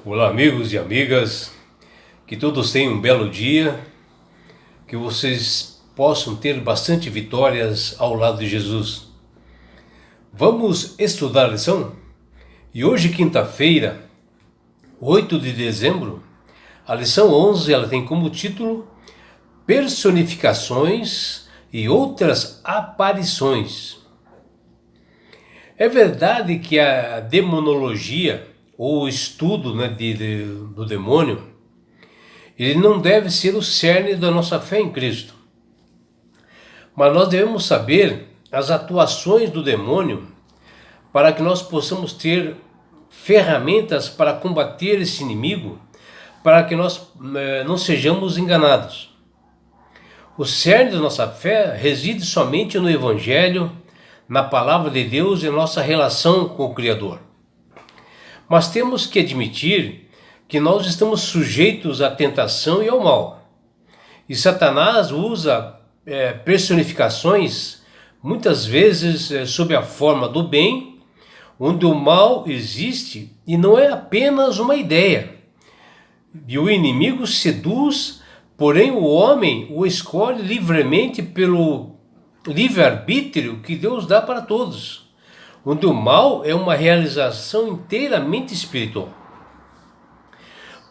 Olá, amigos e amigas, que todos tenham um belo dia, que vocês possam ter bastante vitórias ao lado de Jesus. Vamos estudar a lição? E hoje, quinta-feira, 8 de dezembro, a lição 11 ela tem como título Personificações e outras aparições. É verdade que a demonologia, ou o estudo do demônio, ele não deve ser o cerne da nossa fé em Cristo. Mas nós devemos saber as atuações do demônio para que nós possamos ter ferramentas para combater esse inimigo, para que nós não sejamos enganados. O cerne da nossa fé reside somente no Evangelho, na Palavra de Deus e nossa relação com o Criador. Mas temos que admitir que nós estamos sujeitos à tentação e ao mal. E Satanás usa personificações, muitas vezes sob a forma do bem, onde o mal existe e não é apenas uma ideia. E o inimigo seduz, porém o homem o escolhe livremente pelo livre-arbítrio que Deus dá para todos, onde o mal é uma realização inteiramente espiritual.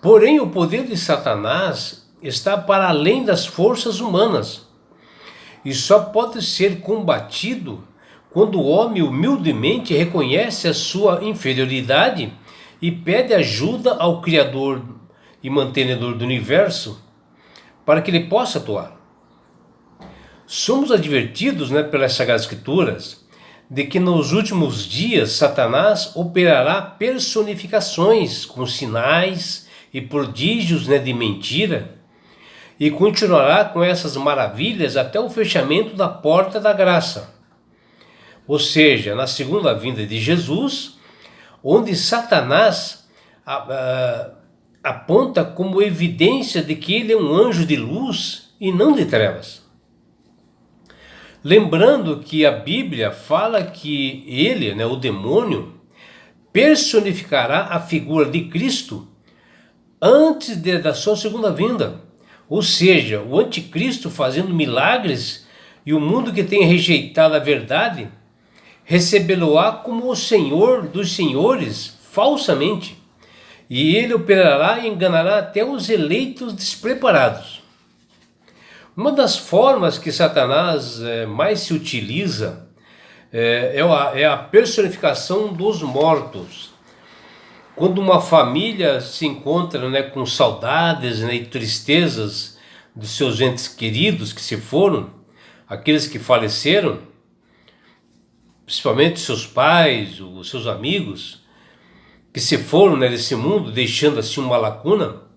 Porém, o poder de Satanás está para além das forças humanas e só pode ser combatido quando o homem humildemente reconhece a sua inferioridade e pede ajuda ao Criador e mantenedor do universo para que ele possa atuar. Somos advertidos pelas Sagradas Escrituras de que nos últimos dias Satanás operará personificações com sinais e prodígios de mentira e continuará com essas maravilhas até o fechamento da porta da graça, ou seja, na segunda vinda de Jesus, onde Satanás aponta como evidência de que ele é um anjo de luz e não de trevas. Lembrando que a Bíblia fala que ele, o demônio, personificará a figura de Cristo antes da sua segunda vinda. Ou seja, o anticristo fazendo milagres e o mundo que tem rejeitado a verdade recebê-lo-á como o Senhor dos senhores falsamente. E ele operará e enganará até os eleitos despreparados. Uma das formas que Satanás mais se utiliza é a personificação dos mortos. Quando uma família se encontra com saudades e tristezas dos seus entes queridos que se foram, aqueles que faleceram, principalmente seus pais, os seus amigos, que se foram desse mundo, deixando assim uma lacuna,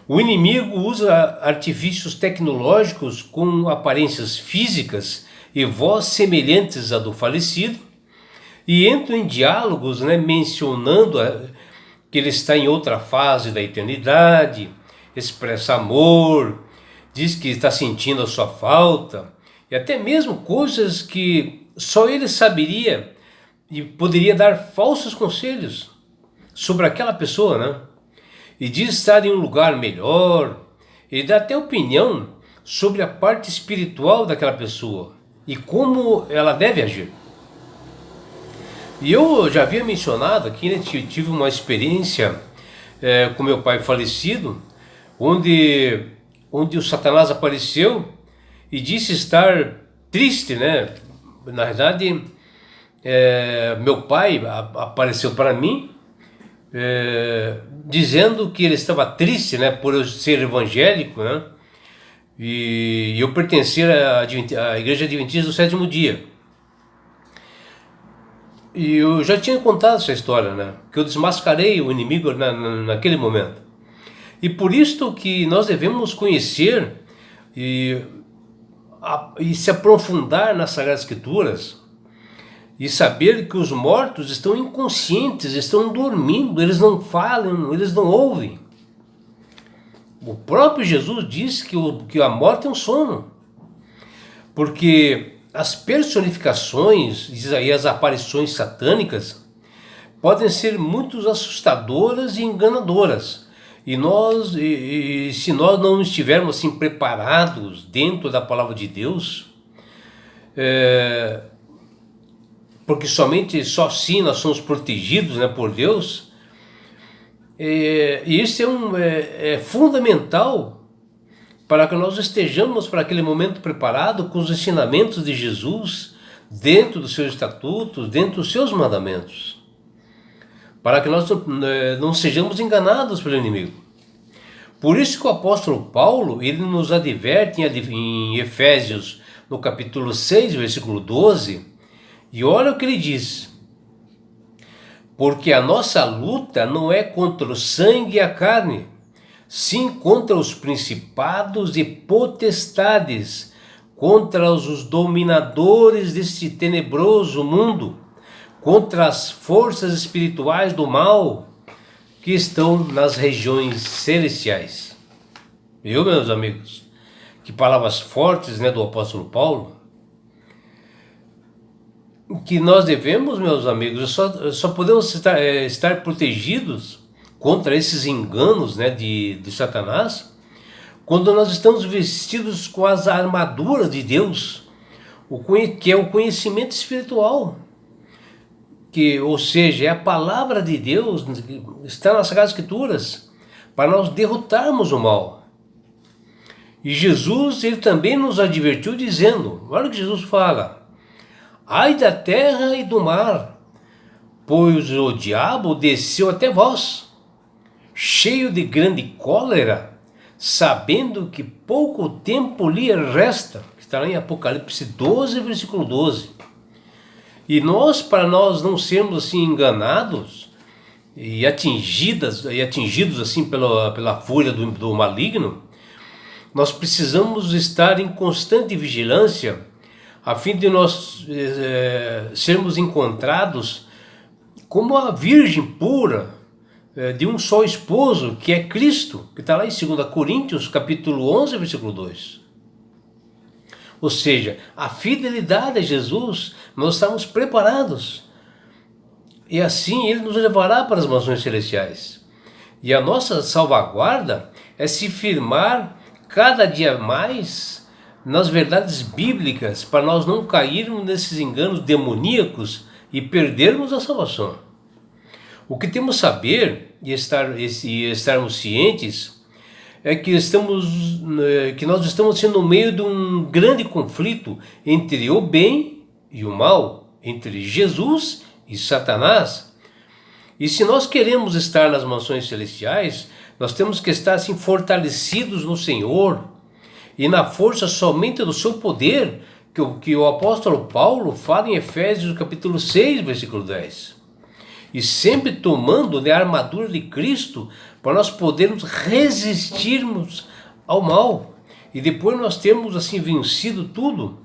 o inimigo usa artifícios tecnológicos com aparências físicas e voz semelhantes à do falecido e entra em diálogos mencionando que ele está em outra fase da eternidade, expressa amor, diz que está sentindo a sua falta e até mesmo coisas que só ele saberia e poderia dar falsos conselhos sobre aquela pessoa, E diz estar em um lugar melhor. Ele dá até opinião sobre a parte espiritual daquela pessoa e como ela deve agir. E eu já havia mencionado aqui, tive uma experiência com meu pai falecido, onde o Satanás apareceu e disse estar triste, Na verdade, meu pai apareceu para mim, dizendo que ele estava triste, por eu ser evangélico, e eu pertencer à Igreja Adventista do Sétimo Dia. E eu já tinha contado essa história, que eu desmascarei o inimigo naquele momento. E por isso que nós devemos conhecer e se aprofundar nas Sagradas Escrituras, e saber que os mortos estão inconscientes, estão dormindo, eles não falam, eles não ouvem. O próprio Jesus disse que a morte é um sono, porque as personificações e as aparições satânicas podem ser muito assustadoras e enganadoras. E se nós não estivermos assim preparados dentro da palavra de Deus, porque só assim nós somos protegidos, né, por Deus, e isso é fundamental para que nós estejamos para aquele momento preparado com os ensinamentos de Jesus dentro dos seus estatutos, dentro dos seus mandamentos, para que nós não sejamos enganados pelo inimigo. Por isso que o apóstolo Paulo, ele nos adverte em Efésios, no capítulo 6, versículo 12, e olha o que ele diz: porque a nossa luta não é contra o sangue e a carne, sim contra os principados e potestades, contra os dominadores deste tenebroso mundo, contra as forças espirituais do mal que estão nas regiões celestiais. Viu, meus amigos? Que palavras fortes, né, do apóstolo Paulo. Que nós devemos, meus amigos, só podemos estar protegidos contra esses enganos, né, de Satanás, quando nós estamos vestidos com as armaduras de Deus, que é o conhecimento espiritual, ou seja, é a palavra de Deus, está nas Sagradas Escrituras, para nós derrotarmos o mal. E Jesus, ele também nos advertiu dizendo, olha o que Jesus fala: ai da terra e do mar, pois o diabo desceu até vós, cheio de grande cólera, sabendo que pouco tempo lhe resta. Está lá em Apocalipse 12, versículo 12. E para nós não sermos assim enganados e atingidos assim pela fúria do maligno, nós precisamos estar em constante vigilância, a fim de nós sermos encontrados como a virgem pura de um só esposo, que é Cristo, que está lá em 2 Coríntios, capítulo 11, versículo 2. Ou seja, a fidelidade a Jesus, nós estamos preparados. E assim Ele nos levará para as mansões celestiais. E a nossa salvaguarda é se firmar cada dia mais nas verdades bíblicas, para nós não cairmos nesses enganos demoníacos e perdermos a salvação. O que temos que saber e estarmos cientes é que nós estamos sendo no meio de um grande conflito entre o bem e o mal, entre Jesus e Satanás. E se nós queremos estar nas mansões celestiais, nós temos que estar assim fortalecidos no Senhor e na força somente do seu poder, que o apóstolo Paulo fala em Efésios capítulo 6, versículo 10. E sempre tomando a armadura de Cristo, para nós podermos resistirmos ao mal. E depois nós termos assim vencido tudo,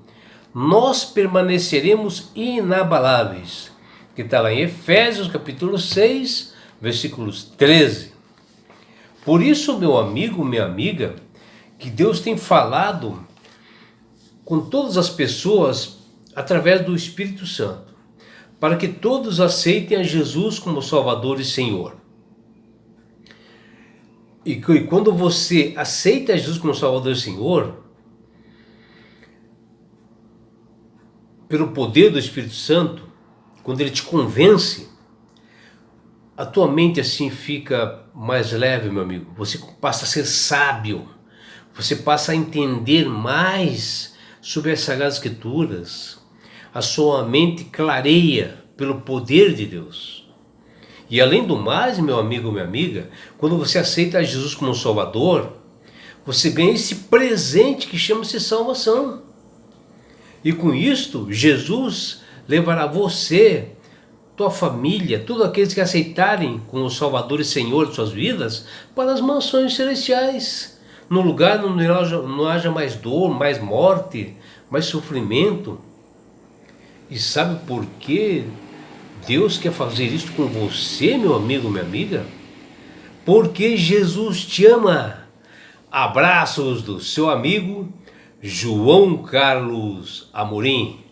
nós permaneceremos inabaláveis. Que está lá em Efésios capítulo 6, versículos 13. Por isso, meu amigo, minha amiga, que Deus tem falado com todas as pessoas através do Espírito Santo, para que todos aceitem a Jesus como Salvador e Senhor. E quando você aceita Jesus como Salvador e Senhor, pelo poder do Espírito Santo, quando Ele te convence, a tua mente assim fica mais leve, meu amigo. Você passa a ser sábio, você passa a entender mais sobre as Sagradas Escrituras, a sua mente clareia pelo poder de Deus. E além do mais, meu amigo, minha amiga, quando você aceita Jesus como Salvador, você ganha esse presente que chama-se salvação. E com isto, Jesus levará você, tua família, todos aqueles que aceitarem como Salvador e Senhor de suas vidas, para as mansões celestiais, no lugar onde não haja mais dor, mais morte, mais sofrimento. E sabe por quê? Deus quer fazer isso com você, meu amigo, minha amiga? Porque Jesus te ama. Abraços do seu amigo João Carlos Amorim.